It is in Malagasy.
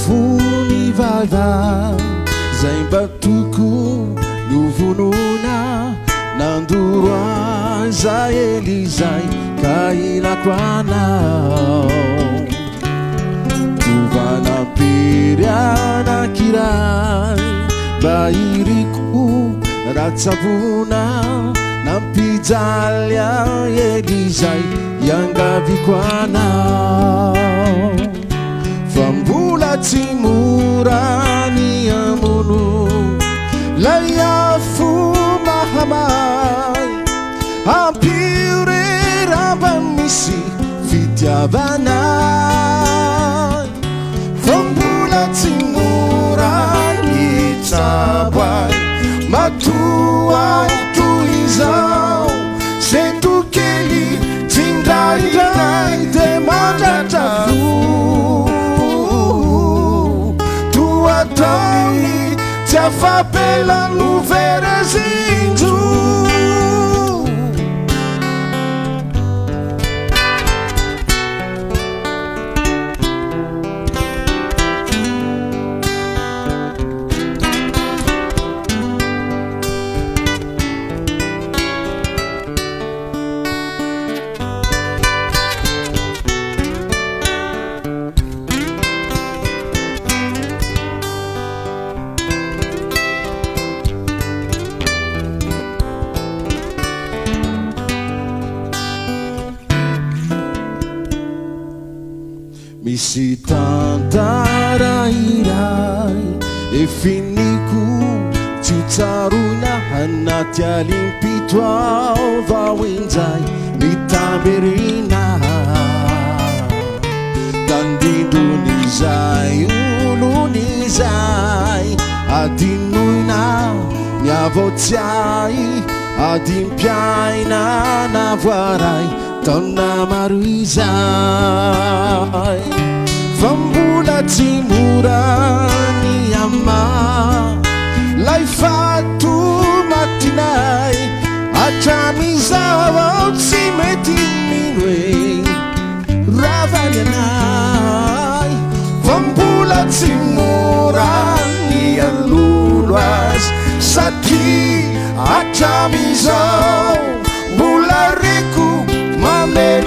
fony vava zay mba toko novonona nandoro aza Elizay ka ilako anao tovanampiry anakiray mba iriko ratsavona nampijaly Elizay iangaviko anao fa mbola tsy mora ny amono lay afo mahamay ampirerava misy fitiavanay fa mbola tsy mora ny tsaboay matoa toy izao se tokely tsindraindray de mandratra toataony tsy afapelano verezinjo misy tantara iray efiniko tsy hotsarona anaty alimpito ao vao injay mitamberina tandindron'izay olon'izay adinoina miavaotsiay adimpiaina navoaray taona maro izay fa mbola tsy mora ny ama lay fato matinay hatramizao tsy mety mino hoe ravany anay fa mbola tsy mora ny alolo azy satria hatramizao mbola reko mameno